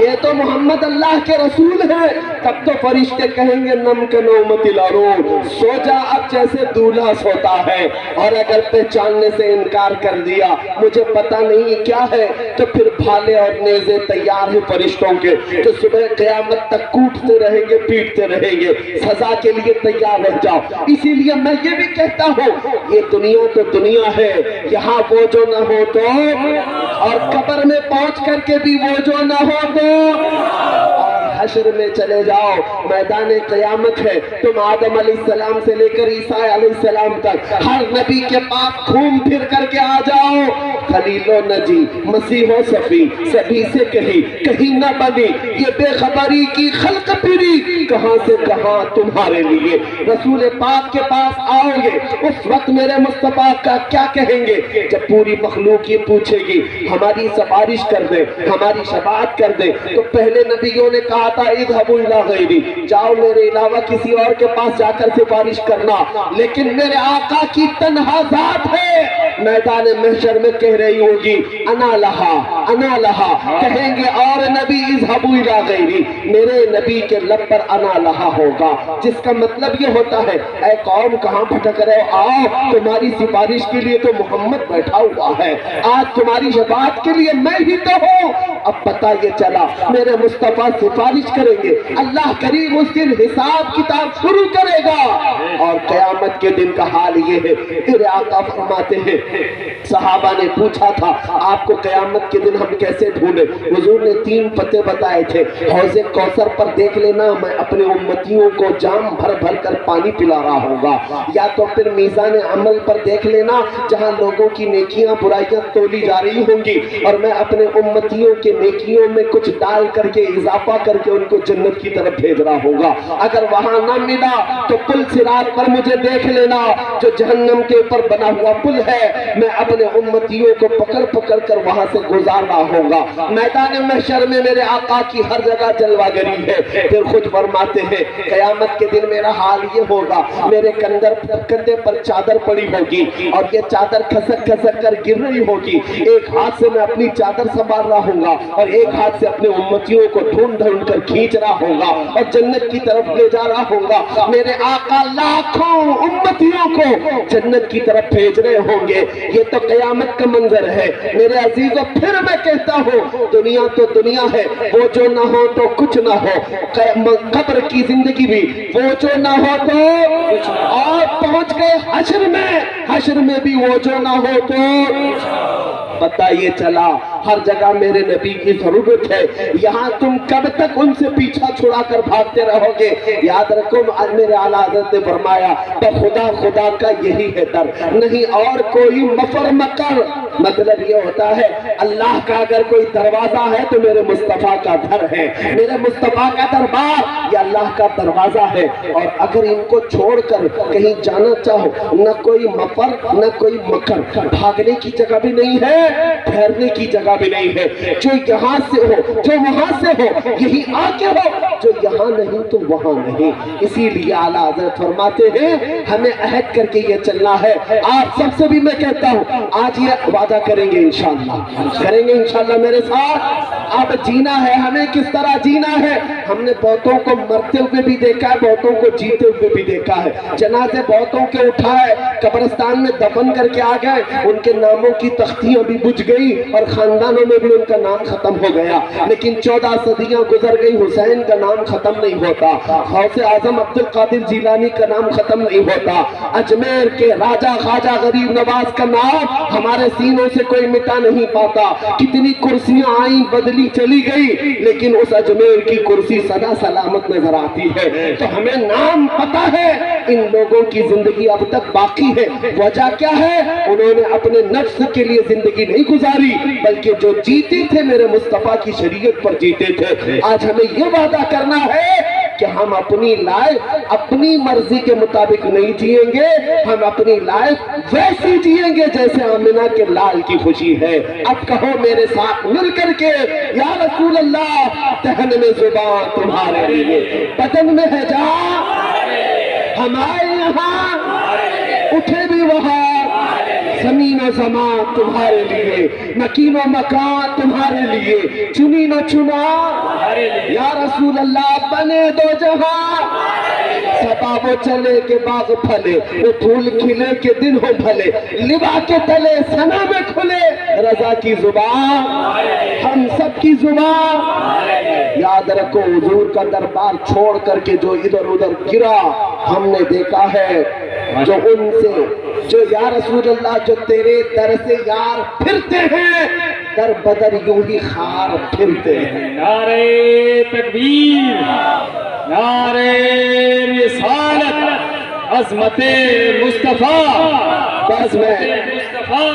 یہ تو محمد اللہ کے رسول ہیں، تب تو فرشتے کہیں گے نم کے نومت الارون، سو جا اب جیسے دولہا سوتا ہے۔ اور اگر پہچاننے سے انکار کر دیا مجھے پتہ نہیں کیا ہے، تو پھر بھالے اور نیزے تیار ہیں فرشتوں کے، جو صبح قیامت تک کوٹتے رہیں گے پیٹتے رہیں گے، سزا کے لیے تیار رہ جاؤ۔ اسی لیے میں یہ بھی کہتا ہوں یہ دنیا تو دنیا ہے، یہاں وہ جو نہ ہو تو، اور قبر میں پہنچ کر کے بھی وہ جو نہ ہو تو، اور حشر میں چلے جاؤ میدان قیامت ہے، تم آدم علیہ السلام سے لے کر عیسیٰ علیہ السلام تک ہر نبی کے پاس گھوم پھر کر کے آ جاؤ، خلیل و نجی مسیح و صفی سبھی سے کہیں نہ بنی یہ بے خبری کی خلق پھری، کہاں سے کہاں تمہارے لیے۔ رسول پاک کے پاس آؤ گے اس وقت میرے مصطفیٰ کا کیا کہیں گے؟ جب پوری مخلوق یہ پوچھے گی ہماری سفارش کر دے، ہماری شفاعت کر دے، تو پہلے نبیوں نے کہا تھا اذهبوا الى غیری، جاؤ میرے علاوہ کسی اور کے پاس جا کر سفارش کرنا، لیکن میرے آقا کی تنہا ذات ہے، میدان محشر میں کہہ رہی ہوگی انا لہا انا لہا، کہیں گے اور نبی اذهبوا الى غیری، میرے نبی کے لب پر انا لہا ہوگا، جس کا مطلب یہ ہوتا ہے اے قوم کہاں بھٹک رہے ہو، آؤ تمہاری سفارش کے لیے تو محمد بیٹھا ہوا ہے، آج تمہاری شفاعت کے لیے میں ہی تو ہوں۔ اب پتہ یہ چلا میرے مصطفیٰ سفارش کریں گے، اللہ کریم اس دن حساب کتاب شروع کرے گا، اور قیامت کے دن کا حال یہ ہے، میرے آقا فرماتے ہیں صحابہ نے پوچھا تھا آپ کو قیامت کے دن ہم کیسے ڈھونڈے، حضور نے 3 پتے بتائے تھے، حوض کوثر پر دیکھ لینا میں اپنے امتیوں کو جام بھر بھر کر پانی پلا رہا ہوگا، یا تو پھر میزان عمل پر دیکھ لینا جہاں لوگوں کی نیکیاں برائیاں تولی جا رہی ہوں گی، اور میں اپنے امتیوں کے نیکیوں میں کچھ ڈال کر کے اضافہ کر کے ان کو جنت کی طرف بھیج رہا ہوگا، اگر وہاں نہ ملا تو پل صراط پر مجھے دیکھ لینا جو جہنم کے اوپر بنا ہوا پل ہے، میں اپنے امتیوں کو پکڑ پکڑ کر وہاں سے گزار رہا ہوگا۔ میدان محشر میں میرے آقا کی ہر جگہ جلوہ گری ہے، پھر خود فرماتے ہیں قیامت کے دن میرا حال یہ ہوگا میرے کندھے پر چادر پڑی ہوگی اور یہ چادر کھسک کھسک کر گر رہی ہوگی، ایک ہاتھ سے میں اپنی چادر سنبھال رہا ہوں گا اور ایک ہاتھ سے اپنے امتیوں کو ڈھونڈ ڈھونڈ کر کھینچ رہا ہوں گا اور جنت کی طرف لے جا رہا ہوں گا، میرے آقا لاکھوں امتیوں کو جنت کی طرف بھیج رہے ہوں گے، یہ تو قیامت کا منظر ہے میرے عزیزوں۔ پھر میں کہتا ہوں دنیا تو دنیا ہے، وہ جو نہ ہو تو کچھ نہ ہو، قبر کی زندگی بھی وہ جو نہ ہو تو کچھ، اور پہنچ گئے حشر میں بھی وہ جو نہ ہو تو پتہ یہ چلا ہر جگہ میرے نبی کی ضرورت ہے، یہاں تم کب تک ان سے پیچھا چھڑا کر بھاگتے رہو گے؟ یاد رکھو میرے اعلیٰ حضرت نے فرمایا خدا کا یہی ہے در، نہیں اور کوئی مفر مکر، مطلب یہ ہوتا ہے اللہ کا اگر کوئی دروازہ ہے تو میرے مصطفیٰ کا در ہے، میرے مصطفیٰ کا دربار یہ اللہ کا دروازہ ہے، اور اگر ان کو چھوڑ کر کہیں جانا چاہو نہ کوئی مفر نہ کوئی مکر، بھاگنے کی جگہ بھی نہیں ہے، ٹھہرنے کی جگہ بھی نہیں ہے، جو یہاں سے ہو جو وہاں سے ہو یہی آگے ہو، جو یہاں نہیں تو وہاں نہیں۔ اسی لیے اعلیٰ حضرت فرماتے ہیں ہمیں عہد کر کے یہ چلنا ہے، آپ سب سے بھی میں کہتا ہوں آج یہ وعدہ کریں گے انشاءاللہ میرے ساتھ، اب جینا ہے ہمیں کس طرح جینا ہے، ہم نے بہتوں کو مرتے ہوئے بھی دیکھا ہے، بہتوں کو جیتے ہوئے بھی دیکھا ہے، جنازے بہتوں کے اٹھائے قبرستان میں دفن کر کے آ گئے، ان کے ناموں کی تختیاں بھی بجھ گئی اور خاندانوں میں بھی ان کا نام ختم ہو گیا، لیکن 14 صدیاں گزر گئی حسین کا نام ختم نہیں ہوتا، غوث اعظم عبد القادر جیلانی کا نام ختم نہیں ہوتا، اجمیر کے راجہ خواجہ غریب نواز کا نام ہمارے سینوں سے کوئی مٹا نہیں پاتا، کتنی کرسیاں آئیں بدلی چلی گئی لیکن اس اجمیر کی کرسی سدا سلامت نظر آتی ہے، تو ہمیں نام پتا ہے ان لوگوں کی زندگی اب تک باقی ہے، وجہ کیا ہے؟ انہوں نے اپنے نفس کے لیے زندگی نہیں گزاری بلکہ جو جیتے تھے میرے مصطفیٰ کی شریعت پر جیتے تھے۔ آج ہمیں یہ وعدہ کرنا ہے کہ ہم اپنی لائف اپنی مرضی کے مطابق نہیں جیئیں گے، ہم اپنی لائف ویسی جیئیں گے جیسے آمنہ کے لال کی خوشی ہے۔ اب کہو میرے ساتھ مل کر کے یا رسول اللہ، دہن میں زبان تمہارے لیے، بدن میں ہے جان ہمارے یہاں، اٹھے بھی وہاں زمین و زمان تمہارے لیے، مکین و مکان تمہارے لیے، چنی نہ چنا یا رسول اللہ بنے دو جہاں، سبا وہ چلے کے باغ پھلے، وہ پھول کھلے کے دن ہو بھلے، لبا کے تلے سنا میں کھلے رضا کی زبان، ہم سب کی زبان۔ یاد رکھو حضور کا دربار چھوڑ کر کے جو ادھر ادھر گرا، ہم نے دیکھا ہے جو ان سے جو یا رسول اللہ جو تیرے در سے یار پھرتے ہیں، در بدر یوں ہی خار پھرتے ہیں۔ نعرہ تکبیر، نعرہ رسالت، عظمت مصطفیٰ، بس میں مصطفیٰ۔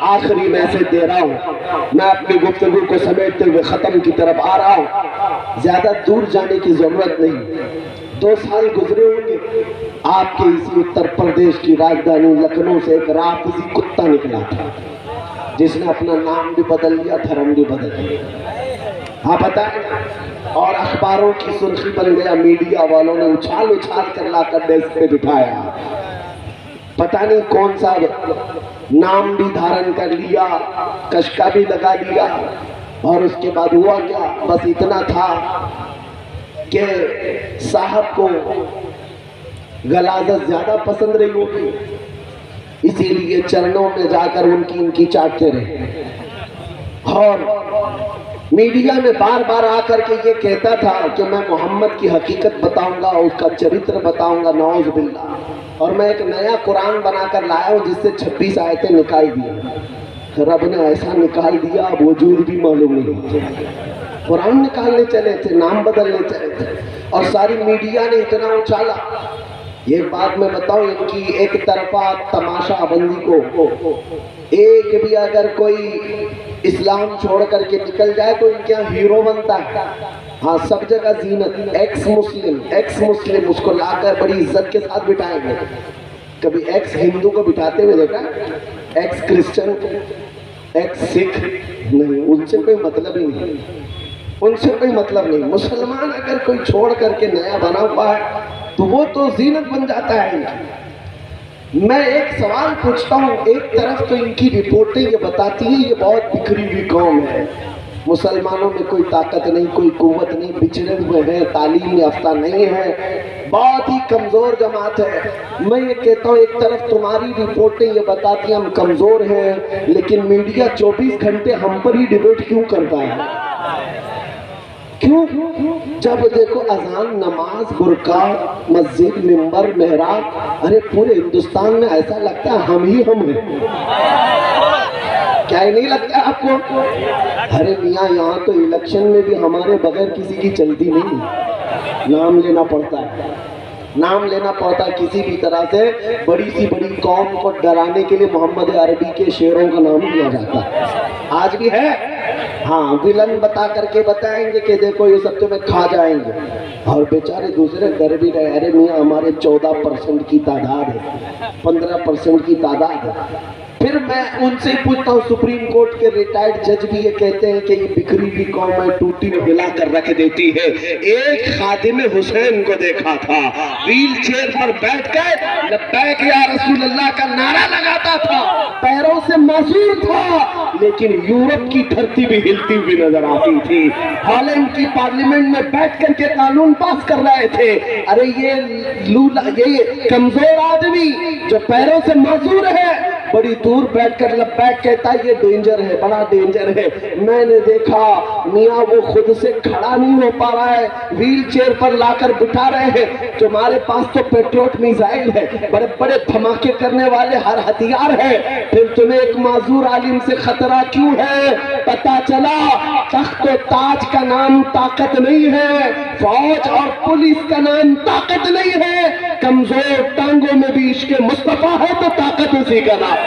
آخری میسج دے رہا ہوں، میں اپنی گفتگو کو سمیٹتے ہوئے ختم کی طرف آ رہا ہوں۔ زیادہ دور جانے کی ضرورت نہیں، 2 سال گزرے ہوں گے، آپ کے اسی اتر پردیش کی راجدھانی لکھنؤ سے ایک رافضی کتا نکلا تھا جس نے اپنا نام بھی بدل لیا، دھرم بھی بدل لیا، ہاں بتائیں، اور اخباروں کی سرخی بن گیا، میڈیا والوں نے اچھال اچھال کر لا کر ڈیسک پہ بٹھایا، پتہ نہیں کون سا نام بھی دھارن کر لیا، کشکا بھی لگا لیا، اور اس کے بعد ہوا کیا، بس اتنا تھا کہ صاحب کو غلاظت زیادہ پسند رہی ہوگی، اسی لیے چرنوں میں جا کر ان کی چاٹتے رہے، اور میڈیا میں بار بار آ کر کے یہ کہتا تھا کہ میں محمد کی حقیقت بتاؤں گا، اس کا چرتر بتاؤں گا، نعوذ باللہ، اور میں ایک نیا قرآن بنا کر لایا ہوں جس سے 26 آیتیں نکال دی، رب نے ایسا نکال دیا اب وجود بھی معلوم نہیں ہوتا، قرآن نکالنے چلے تھے، نام بدلنے چلے تھے، اور ساری میڈیا نے اتنا اچھالا۔ یہ بات میں بتاؤں، ان کی ایک طرفہ تماشا بندی کو ایک بھی اگر کوئی اسلام چھوڑ کر کے نکل جائے تو ان کے یہاں ہیرو بنتا ہے، ہاں سب جگہ زینت، ایکس مسلم اس کو لا کر بڑی عزت کے ساتھ بٹھائیں گے، کبھی ایکس ہندو کو بٹھاتے ہوئے دیکھا، ایکس کرسچن کو، ایکس سکھ نہیں، ان سے کوئی مطلب ہی نہیں، ان سے کوئی مطلب نہیں، مسلمان اگر کوئی چھوڑ کر کے نیا بنا ہوا ہے تو وہ تو زینت بن جاتا ہے۔ میں ایک سوال پوچھتا ہوں، ایک طرف تو ان کی رپورٹیں یہ بتاتی ہیں یہ بہت بکھری ہوئی قوم ہے، مسلمانوں میں کوئی طاقت نہیں، کوئی قوت نہیں، بچھڑے ہوئے ہیں، تعلیم یافتہ نہیں ہے، بہت ہی کمزور جماعت ہے۔ میں یہ کہتا ہوں ایک طرف تمہاری رپورٹیں یہ بتاتی ہیں ہم کمزور ہیں، لیکن میڈیا 24 گھنٹے ہم پر ہی ڈیبیٹ کیوں کرتا ہے؟ کیوں؟ جب دیکھو اذان، نماز، برقع، مسجد، منبر، محراب، ارے پورے ہندوستان میں ایسا لگتا ہے ہم ہی ہم ہیں، کیا ہی نہیں لگتا آپ کو؟ ارے میاں یہاں تو الیکشن میں بھی ہمارے بغیر کسی کی چلتی نہیں، نام لینا پڑتا ہے، نام لینا پڑتا ہے کسی بھی طرح سے، بڑی سی بڑی قوم کو ڈرانے کے لیے محمد عربی کے شعروں کا نام لیا جاتا ہے، آج بھی ہے، ہاں ویلن بتا کر کے بتائیں گے کہ دیکھو یہ سب تمہیں کھا جائیں گے، اور بیچارے دوسرے ڈر بھی رہے، ارے میاں ہمارے 14% کی تعداد ہے، 15% کی تعداد ہے۔ پھر میں ان سے پوچھتا ہوں، سپریم کورٹ کے ریٹائرڈ جج بھی یہ کہتے ہیں کہ یہ بکھری بھی قوم ہے، ٹوٹی میں ہلا کر رکھ دیتی ہے۔ ایک خادم حسین کو دیکھا تھا ویل چیئر پر بیٹھ کر لبیک یا رسول اللہ کا نعرہ لگاتا تھا، پیروں سے معذور تھا، لیکن یورپ کی دھرتی بھی ہلتی ہوئی نظر آتی تھی۔ ہالینڈ کی پارلیمنٹ میں بیٹھ کر کے قانون پاس کر رہے تھے۔ ارے یہ کمزور آدمی جو پیروں سے معذور ہے بڑی دور بیٹھ کر لبیک کہتا ہے، یہ ڈینجر ہے، بڑا ڈینجر ہے۔ میں نے دیکھا میاں وہ خود سے کھڑا نہیں ہو پا رہا ہے، ویل چیئر پر لا کر بٹھا رہے ہیں۔ تمہارے پاس تو پیٹریوٹ میزائل ہے، بڑے بڑے دھماکے کرنے والے ہر ہتھیار ہے، پھر تمہیں ایک معذور عالم سے خطرہ کیوں ہے؟ پتا چلا تخت و تاج کا نام طاقت نہیں ہے، فوج اور پولیس کا نام طاقت نہیں ہے، کمزور ٹانگوں میں بھی عشق مصطفیٰ ہے تو طاقت اسی کا نام۔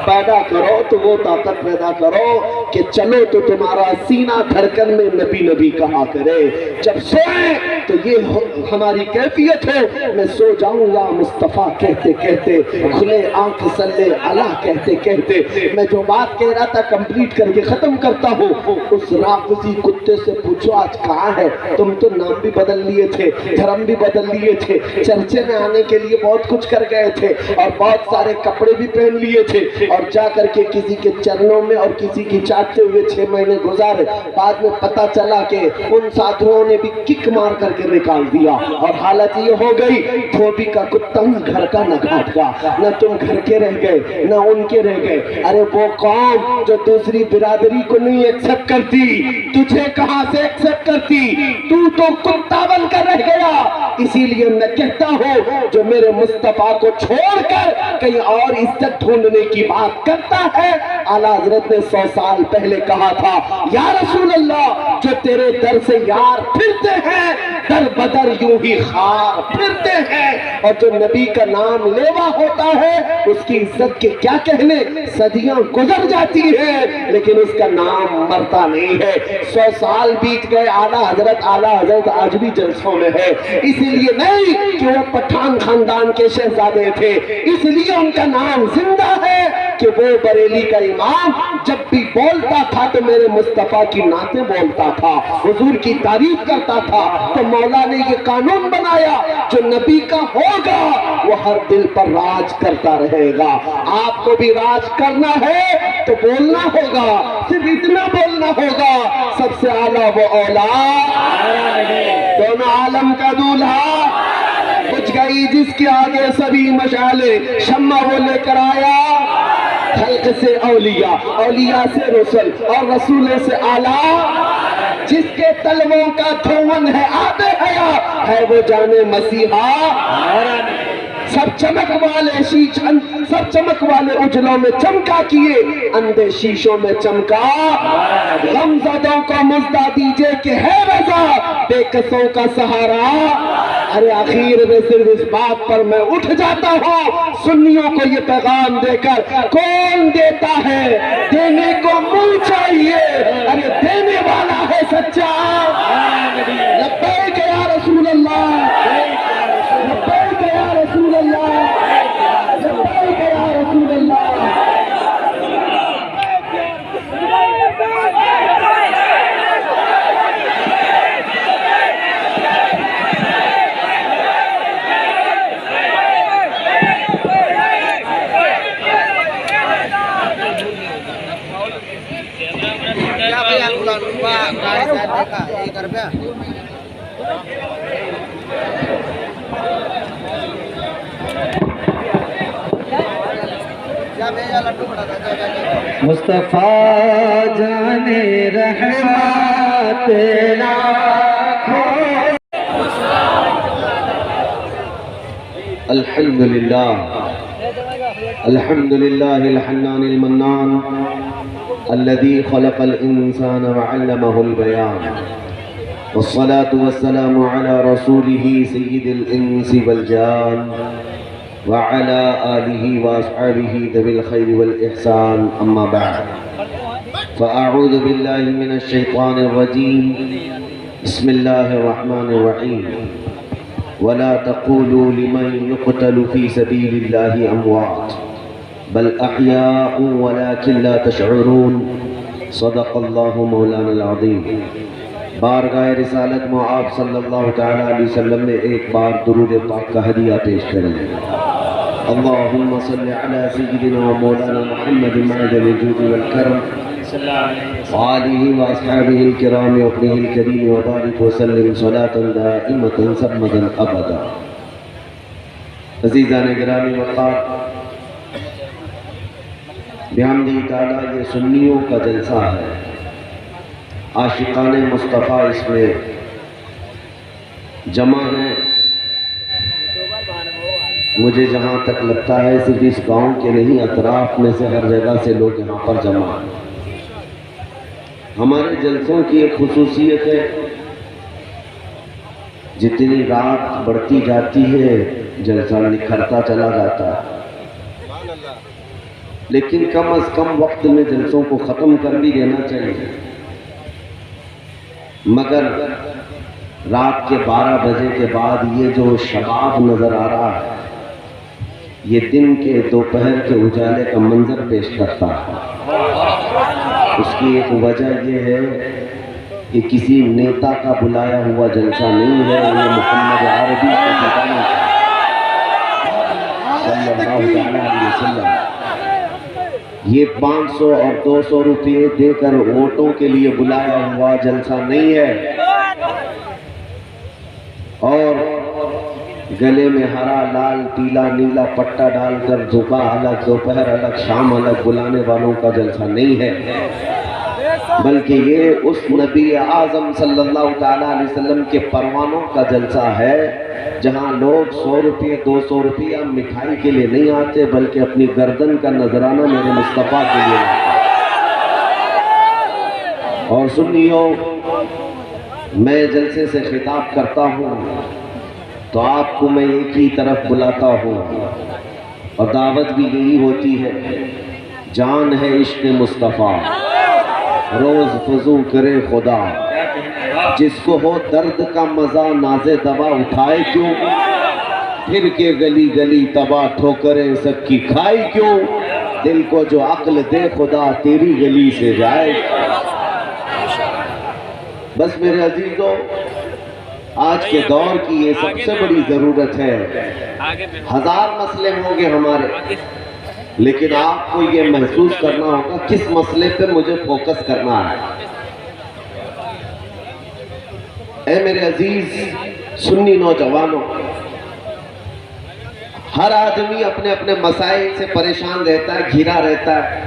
پیدا کرو تو وہ طاقت پیدا کرو کہ چلو تو تمہارا سینہ دھڑکن میں نبی نبی کہا کرے، جب سوئیں تو یہ ہماری کیفیت ہے، میں سو جاؤں یا مصطفیٰ کہتے کہتے، کھلے آنکھ صلی اللہ کہتے کہتے۔ میں جو بات کہہ رہا تھا کمپلیٹ کر کے ختم کرتا ہوں۔ اس رافضی کتے سے پوچھو آج کہاں ہے؟ تم تو نام بھی بدل لیے تھے، دھرم بھی بدل لیے تھے، چرچے میں آنے کے لیے بہت کچھ کر گئے تھے اور بہت سارے کپڑے بھی پہن لیے تھے، اور جا کر کے کسی کے چرنوں میں اور کسی کی چاٹتے ہوئے 6 مہینے گزارے۔ بعد میں پتا چلا کہ ان ساتھیوں نے بھی کک مار کر کے نکال دیا، اور حالت یہ ہو گئی دھوبی کا کتا نہ گھر کا نہ گھاٹ کا، نہ تم گھر کے رہ گئے نہ ان کے رہ گئے۔ ارے وہ قوم جو دوسری برادری کو نہیں ایکسپٹ کرتی، تجھے کہاں سے ایکسپٹ کرتی؟ تو کتا بن کر رہ گیا۔ اسی لیے میں کہتا ہوں جو میرے مصطفیٰ کو چھوڑ کر کہیں اور عزت ڈھونڈنے کی بات کرتا ہے، اعلیٰ حضرت نے 100 سال پہلے کہا تھا یا رسول اللہ جو تیرے در سے یار پھرتے ہیں در بدر یوں ہی خار پھرتے ہیں، اور جو نبی کا نام لیوا ہوتا ہے اس کی عزت کے کیا کہنے، صدیاں گزر جاتی ہیں لیکن اس کا نام مرتا نہیں ہے۔ 100 سال بیت گئے، اعلیٰ حضرت آج بھی جلسوں میں ہے، اسی لیے نہیں کہ وہ پٹھان خاندان کے شہزادے تھے، اس لیے ان کا نام زندہ ہے کہ وہ بریلی کا امام جب بھی بولتا تھا تو میرے مصطفیٰ کی نعتیں بولتا تھا، حضور کی تعریف کرتا تھا۔ تو مولا نے یہ قانون بنایا جو نبی کا ہوگا وہ ہر دل پر راج کرتا رہے گا۔ آپ کو بھی راج کرنا ہے تو بولنا ہوگا، صرف اتنا بولنا ہوگا سب سے اعلیٰ وہ اولاد، دونوں عالم کا دولہا، بجھ گئی جس کے آگے سبھی مشعلیں، شمع وہ لے کر آیا خلق سے اولیاء، اولیاء سے رسل اور رسولوں سے اعلیٰ، جس کے تلووں کا دھون ہے آب حیات ہے وہ جانے مسیحا۔ سب چمک والے اجلوں میں چمکا کیے، اندھے شیشوں میں چمکا، غمزدوں کو مزدہ دیجئے کہ ہے رضا بے کسوں کا سہارا۔ ارے آخر میں صرف اس بات پر میں اٹھ جاتا ہوں، سنیوں کو یہ پیغام دے کر کون دیتا ہے دینے کو منہ چاہیے، ارے دینے والا ہے سچا۔ لبیک یا رسول اللہ، لبیک یا رسول اللہ، لبیک یا رسول اللہ۔ مصطفیٰ جانے رحمت تیرا الحمدللہ الحمدللہ الحنان المنان الذي خلق الإنسان وعلمه البيان، والصلاة والسلام على رسوله سيد الإنس والجان وعلى آله وأصحابه ذوي الخير والإحسان، أما بعد فأعوذ بالله من الشيطان الرجيم، بسم الله الرحمن الرحيم، ولا تقولوا لمن يقتل في سبيل الله أموات بل أحياء ولكن لا تشعرون، صدق الله مولانا العظيم۔ بارگاہ رسالت معاب صلی اللہ تعالیٰ علیہ وسلم نے ایک بار درود پاک کا ہدیہ پیش کریں۔ اللہم صلی علی سیدنا و مولانا محمد معدن الجود والکرم وآلہ وآصحابہ الکرام وابنہ الکریم وبارک وسلم صلاة دائمة سرمدا ابدا۔ عزیزان گرامی وقار، بحمدہ تعالیٰ یہ سنیوں کا جلسہ ہے، عاشقان مصطفیٰ اس میں جمع ہیں۔ مجھے جہاں تک لگتا ہے صرف اس گاؤں کے نہیں، اطراف میں سے ہر جگہ سے لوگ یہاں پر جمع ہیں۔ ہمارے جلسوں کی ایک خصوصیت ہے، جتنی رات بڑھتی جاتی ہے جلسہ نکھرتا چلا جاتا ہے۔ لیکن کم از کم وقت میں جلسوں کو ختم کر بھی دینا چاہیے. مگر رات کے 12 بجے کے بعد یہ جو شباب نظر آ رہا ہے، یہ دن کے دوپہر کے اجالے کا منظر پیش کرتا ہے. اس کی ایک وجہ یہ ہے کہ کسی نیتا کا بلایا ہوا جلسہ نہیں ہے، یہ محمد عربی کے بتانا صلی اللہ علیہ وسلم. یہ 500 اور 200 روپے دے کر ووٹوں کے لیے بلایا ہوا جلسہ نہیں ہے. اور گلے میں ہرا لال پیلا نیلا پٹا ڈال کر صبح الگ دوپہر الگ شام الگ بلانے والوں کا جلسہ نہیں ہے، بلکہ یہ اس نبی اعظم صلی اللہ تعالیٰ علیہ وسلم کے پروانوں کا جلسہ ہے، جہاں لوگ 100 روپے 200 روپیہ مٹھائی کے لیے نہیں آتے، بلکہ اپنی گردن کا نذرانہ میرے مصطفیٰ کے لیے آتے. اور سنیو، میں جلسے سے خطاب کرتا ہوں تو آپ کو میں ایک ہی طرف بلاتا ہوں، اور دعوت بھی یہی ہوتی ہے. جان ہے عشق مصطفیٰ، روز فضو کرے خدا، جس کو ہو درد کا مزہ ناز دوا اٹھائے کیوں، پھر کے گلی گلی تباہ ٹھوکریں سب کی کھائی کیوں، دل کو جو عقل دے خدا تیری گلی سے جائے. بس میرے عزیزوں، آج کے دور کی یہ سب سے بڑی ضرورت ہے. 1000 مسئلے ہوں گے ہمارے، لیکن آپ کو یہ محسوس کرنا ہوگا کس مسئلے پہ مجھے فوکس کرنا ہے. اے میرے عزیز سنی نوجوانوں، ہر آدمی اپنے اپنے مسائل سے پریشان رہتا ہے، گھرا رہتا ہے،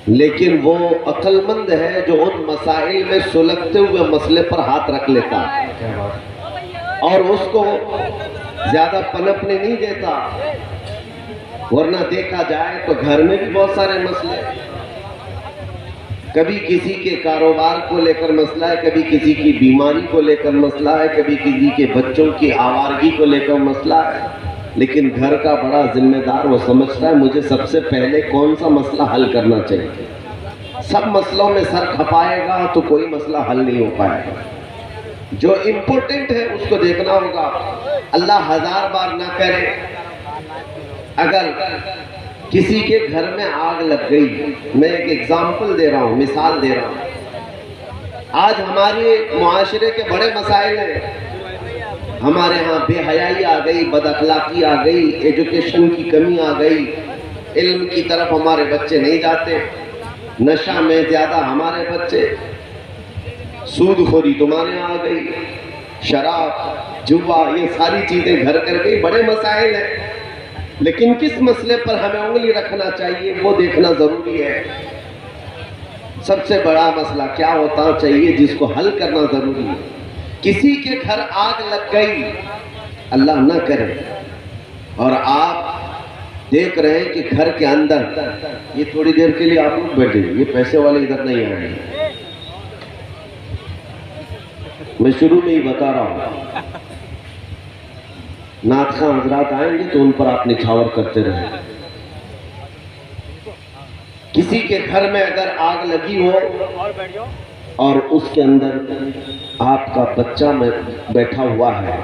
لیکن وہ عقل مند ہے جو ان مسائل میں سلگتے ہوئے مسئلے پر ہاتھ رکھ لیتا ہے اور اس کو زیادہ پنپنے نہیں دیتا. ورنہ دیکھا جائے تو گھر میں بھی بہت سارے مسئلے، کبھی کسی کے کاروبار کو لے کر مسئلہ ہے، کبھی کسی کی بیماری کو لے کر مسئلہ ہے، کبھی کسی کے بچوں کی آوارگی کو لے کر مسئلہ ہے. لیکن گھر کا بڑا ذمہ دار وہ سمجھتا ہے مجھے سب سے پہلے کون سا مسئلہ حل کرنا چاہیے. سب مسئلوں میں سر کھپائے گا تو کوئی مسئلہ حل نہیں ہو پائے گا. جو امپورٹنٹ ہے اس کو دیکھنا ہوگا. اللہ 1000 بار نہ کرے اگر کسی کے گھر میں آگ لگ گئی. میں ایک ایگزامپل دے رہا ہوں، مثال دے رہا ہوں. آج ہمارے معاشرے کے بڑے مسائل ہیں. ہمارے ہاں بے حیائی آ گئی، بد اخلاقی آ گئی، ایجوکیشن کی کمی آ گئی، علم کی طرف ہمارے بچے نہیں جاتے، نشہ میں زیادہ ہمارے بچے، سود خوری تمہارے آ گئی، شراب جوا، یہ ساری چیزیں گھر کر گئی. بڑے مسائل ہیں، لیکن کس مسئلے پر ہمیں انگلی رکھنا چاہیے وہ دیکھنا ضروری ہے. سب سے بڑا مسئلہ کیا ہوتا چاہیے جس کو حل کرنا ضروری ہے. کسی کے گھر آگ لگ گئی، اللہ نہ کرے، اور آپ دیکھ رہے ہیں کہ گھر کے اندر، یہ تھوڑی دیر کے لیے آپ لوگ بیٹھے، یہ پیسے والے ادھر نہیں آئے ہیں، میں شروع میں ہی بتا رہا ہوں. نعت خواں حضرات آئیں گے تو ان پر آپ نچھاور کرتے رہیں. کسی کے گھر میں اگر آگ لگی ہو اور اس کے اندر آپ کا بچہ بیٹھا ہوا ہے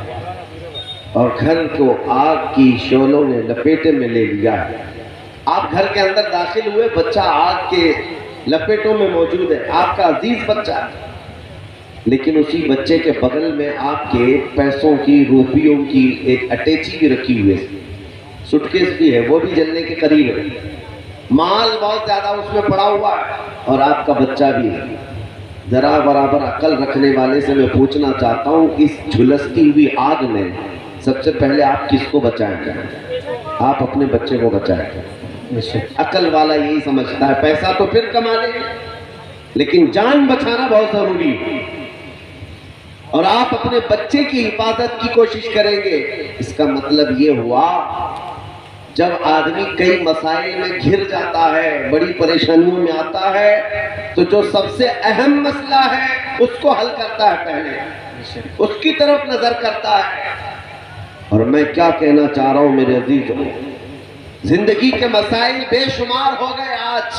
اور گھر کو آگ کی شعلوں نے لپیٹے میں لے لیا ہے، آپ گھر کے اندر داخل ہوئے، بچہ آگ کے لپیٹوں میں موجود ہے، آپ کا عزیز بچہ ہے، لیکن اسی بچے کے بغل میں آپ کے پیسوں کی، روپیوں کی ایک اٹیچی بھی رکھی ہوئی ہے، سوٹکیس بھی ہے، وہ بھی جلنے کے قریب ہے، مال بہت زیادہ اس میں پڑا ہوا ہے اور آپ کا بچہ بھی ہے. ذرا برابر عقل رکھنے والے سے میں پوچھنا چاہتا ہوں، اس جھلستی ہوئی آگ میں سب سے پہلے آپ کس کو بچائیں گے؟ آپ اپنے بچے کو بچائیں گے. عقل والا یہی سمجھتا ہے پیسہ تو پھر کما لیں گے، لیکن جان بچانا بہت ضروری ہے، اور آپ اپنے بچے کی حفاظت کی کوشش کریں گے. اس کا مطلب یہ ہوا جب آدمی کئی مسائل میں گھر جاتا ہے، بڑی پریشانیوں میں آتا ہے، تو جو سب سے اہم مسئلہ ہے اس کو حل کرتا ہے، پہلے اس کی طرف نظر کرتا ہے. اور میں کیا کہنا چاہ رہا ہوں میرے عزیزوں، زندگی کے مسائل بے شمار ہو گئے آج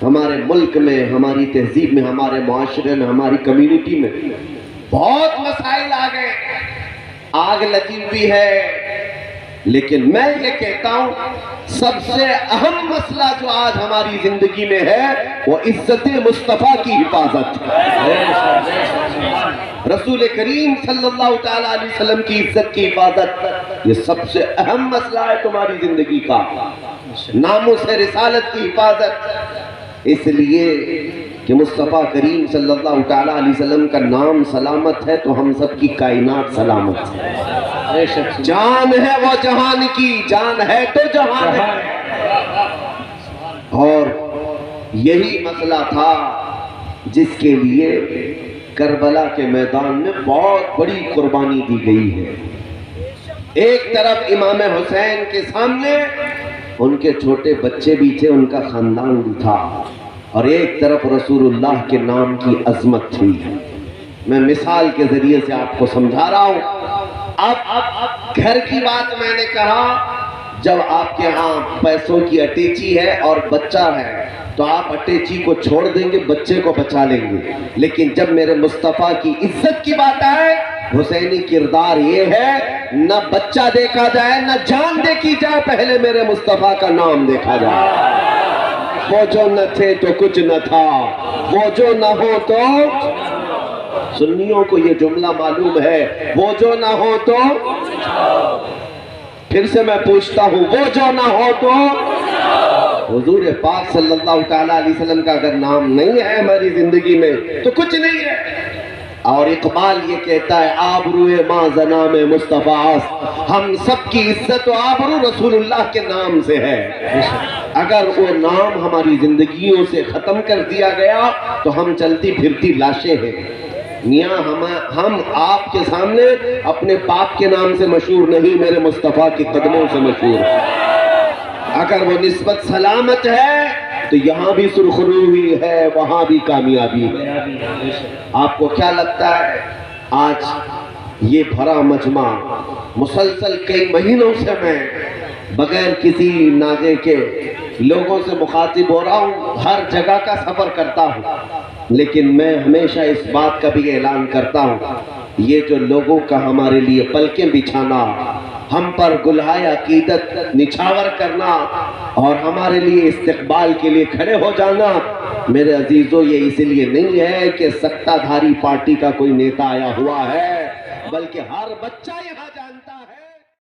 ہمارے ملک میں، ہماری تہذیب میں، ہمارے معاشرے میں، ہماری کمیونٹی میں بہت مسائل آ گئے، آگ لگی ہوئی ہے۔ لیکن میں یہ کہتا ہوں سب سے اہم مسئلہ جو آج ہماری زندگی میں ہے وہ عزت مصطفیٰ کی حفاظت ہے۔ رسول کریم صلی اللہ تعالیٰ علیہ وسلم کی عزت کی حفاظت یہ سب سے اہم مسئلہ ہے تمہاری زندگی کا، ناموس رسالت کی حفاظت، اس لیے کہ مصطفیٰ کریم صلی اللہ تعالیٰ علیہ وسلم کا نام سلامت ہے تو ہم سب کی کائنات سلامت ہے۔ جان ہے وہ جہان کی، جان ہے تو جہان ہے۔ اور یہی مسئلہ تھا جس کے لیے کربلا کے میدان میں بہت بڑی قربانی دی گئی ہے۔ ایک طرف امام حسین کے سامنے ان کے چھوٹے بچے بھی تھے، ان کا خاندان بھی تھا، اور ایک طرف رسول اللہ کے نام کی عظمت تھی۔ میں مثال کے ذریعے سے آپ کو سمجھا رہا ہوں۔ اب گھر کی بات میں نے کہا، جب آپ کے ہاں پیسوں کی اٹیچی ہے اور بچہ ہے تو آپ اٹیچی کو چھوڑ دیں گے، بچے کو بچا لیں گے، لیکن جب میرے مصطفیٰ کی عزت کی بات آئے، حسینی کردار یہ ہے نہ بچہ دیکھا جائے نہ جان دیکھی جائے، پہلے میرے مصطفیٰ کا نام دیکھا جائے۔ وہ جو نہ تھے تو کچھ نہ تھا، وہ جو نہ ہو تو، سنیوں کو یہ جملہ معلوم ہے، وہ جو نہ ہو تو، پھر سے میں پوچھتا ہوں، وہ جو نہ ہو تو، حضور پاک صلی اللہ تعالیٰ علیہ وسلم کا اگر نام نہیں ہے ہماری زندگی میں تو کچھ نہیں ہے۔ اور اقبال یہ کہتا ہے، آبروئے ماں زنام مصطفیٰ است، ہم سب کی عزت و آبرو رسول اللہ کے نام سے ہے۔ اگر وہ نام ہماری زندگیوں سے ختم کر دیا گیا تو ہم چلتی پھرتی لاشیں ہیں۔ میاں ہم آپ کے سامنے اپنے باپ کے نام سے مشہور نہیں، میرے مصطفیٰ کے قدموں سے مشہور ہے۔ اگر وہ نسبت سلامت ہے تو یہاں بھی سرخروئی ہے، وہاں بھی کامیابی ہے۔ آپ کو کیا لگتا ہے آج یہ بھرا مجمع مسلسل کئی مہینوں سے میں بغیر کسی ناغے کے لوگوں سے مخاطب ہو رہا ہوں، ہر جگہ کا سفر کرتا ہوں، لیکن میں ہمیشہ اس بات کا بھی اعلان کرتا ہوں، یہ جو لوگوں کا ہمارے لیے پلکیں بچھانا، ہم پر گلہائے عقیدت نچھاور کرنا اور ہمارے لیے استقبال کے لیے کھڑے ہو جانا، میرے عزیزوں یہ اس لیے نہیں ہے کہ سکتہ دھاری پارٹی کا کوئی نیتا آیا ہوا ہے، بلکہ ہر بچہ یہاں جانا